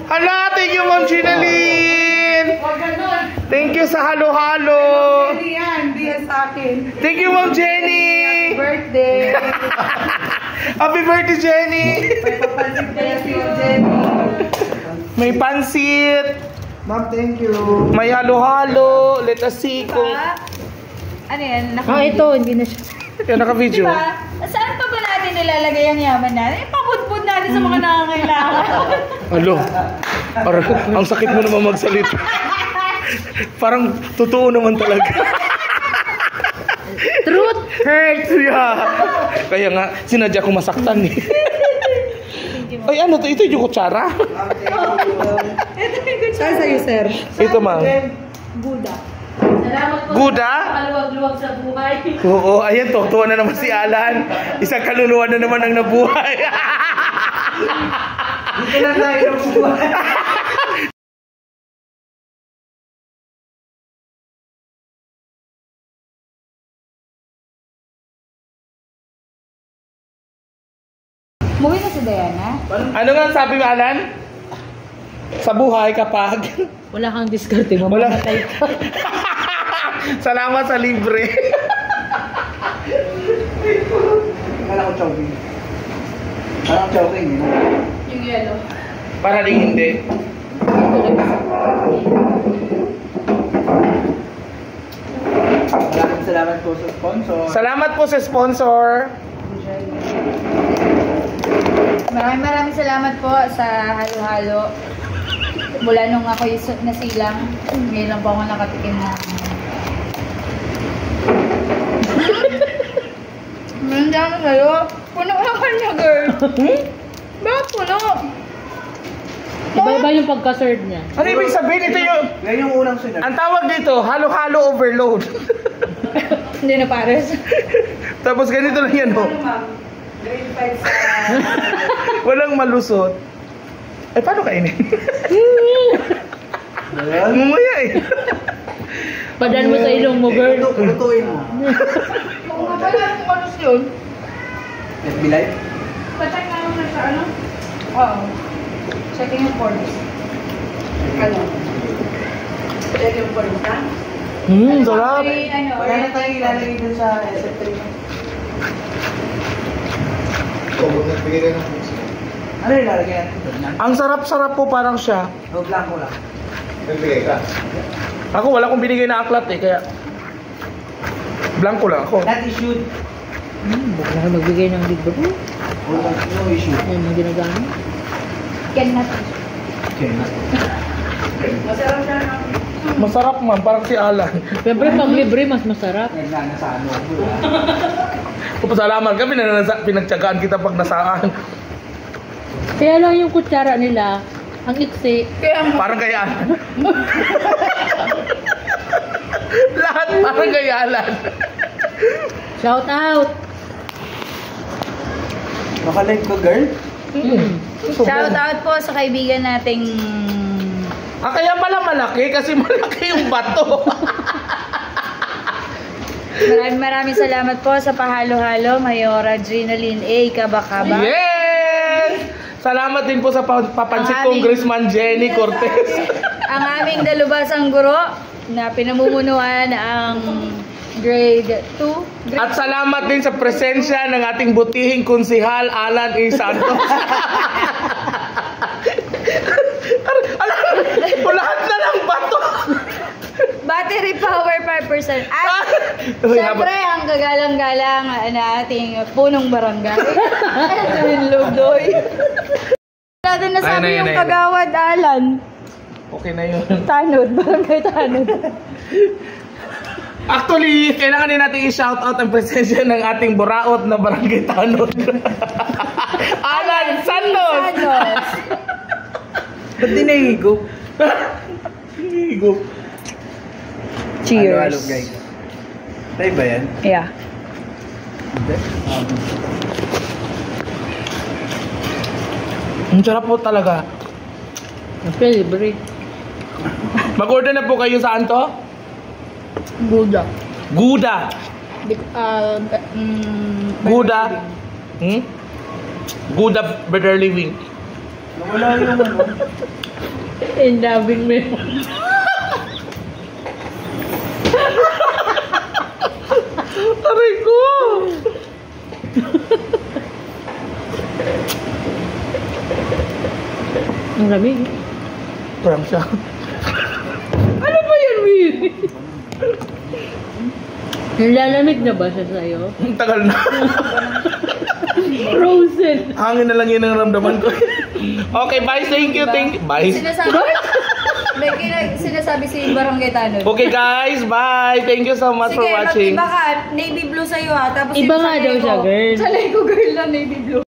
Hala, thank you, Ma'am Ginalyn. Thank you sa halo-halo. Hindi yan sa akin. Thank you, Ma'am Jenny. Happy birthday. Happy birthday, Jenny. May papansin kaya si Jenny. May pansit. Ma'am, thank you. May halo-halo. Let us see kung... Ano yan? Ito, hindi na siya. Yan, naka-video. Diba? Saan pa ba natin nilalagay ang yaman natin? Ipapudpud natin sa mga nangangailangan. Alo, parang ang sakit mo naman magsalita. Parang totoo naman talaga. Truth hurts. Yeah. Kaya nga, sinadya ko masaktan eh. Ay, ano to? Ito yung kutsara? Saan sa'yo, sir? Ito, ma'am. Buda. Salamat po. Buda? Kaluwag-luwag sa buhay. Oo, ayan, tuwa na naman si Alan. Isang kaluluwa na naman ang nabuhay. Dito lang tayo ng buhay. Muwi na si Diana. Ano nga sabi mo, Alan? Sa buhay kapag... Wala kang diskarte, mamamatay ka. Salamat sa libre. Kala ko choking. Kala ko choking, eh. Yung yellow. Para ding hindi. Maraming salamat po sa sponsor. Salamat po sa sponsor. Maraming salamat po sa halo-halo. Mula nung ako nasilang, ngayon lang po ako nakatikim na. Nandiyan na sa'yo. Puno ka kanya, girl. Bakit puno? Iba-iba yung pagka-serve niya. Ano ibig sabihin? Ito yung... Yan yung unang sunod. Ang tawag dito, halo-halo overload. Hindi na pares. Tapos ganito lang yan, oh. Grade 5 sa... Walang malusot. Eh, paano kainin? Ayan. Mumaya eh. Padan mo sa ilong mo, girl. Lutuin mo. Kung mabala kung ano yun, FB Live? pacheck na naman sa ano? Oo. Checking yung forms. Ano? Check yung forms, ha? Sarap. Ano, Wala na tayong ilalagay dun sa SF3. Ano ilalagay natin dun? Ang sarap-sarap po parang siya. O, blanco lang. Ako wala kong binigay na aklat eh, kaya... Blanco lang ako. Not issued. Baka na magbigay ng libro. No issue. Yan ang ginagamit. cannot. Okay. Masarap siya na. Masarap man, parang si Alan. Siyempre, pag libre, mas masarap. Nagana sa ano. Pasalamat kami na pinagtyagaan kita pag nasaan. Kaya lang yung kutsara nila, ang iksi. Kaya Parang kay Alan. Lahat parang kay Alan. Shout out! Nakalive ko, girl? shout out po sa kaibigan nating Kaya pala malaki kasi malaki yung bato. maraming salamat po sa pahalo-halo Mayora Ginalyn A. Kabakaba. Yes! Salamat din po sa papansit Congressman Jenny Cortez. Ang aming dalubhasang guro na pinamumunuan ang grade 2. At salamat din sa presensya ng ating butihing konsihal Alan A. Santos. Alam mo, lahat na ng bato. Battery power 5%. At syempre, ang kagalang-galang na ating punong barangay. Lugdoy. Wala din nasabi yung kagawad, Alan. Okay na yun. Tanod, barangay Tanod. Actually, kailangan din natin i-shoutout ang presensya ng ating buraot na barangay Tanod. Alan Santos! Ba't di nahihigop? Higop. Cheers. Halo-halo, guys. Tayo ba yan? Yeah. Hindi. Ang sarap po talaga. Siyempre, libre. Mag-order na po kayo saan to? Buda. Gouda. Gouda. Gouda Better Living. Nawala yung ano. And loving me. Aray ko! Ang lamig. Parang siya. Ano ba yan, Miri? Nilalamig na ba siya sa'yo? Ang tagal na. Frozen. Hangin na lang yun ang ramdaman ko. Okay, bye. Thank you. Thank you. Bye. Sinasabi si Barangay Tanod. Okay guys, bye. Thank you so much Sige, for watching. mag-iba ka. Navy blue sa'yo ha. Tapos Iba yung nga sa daw leg siya, ko- girl. Sa leg ko, girl lang, navy blue.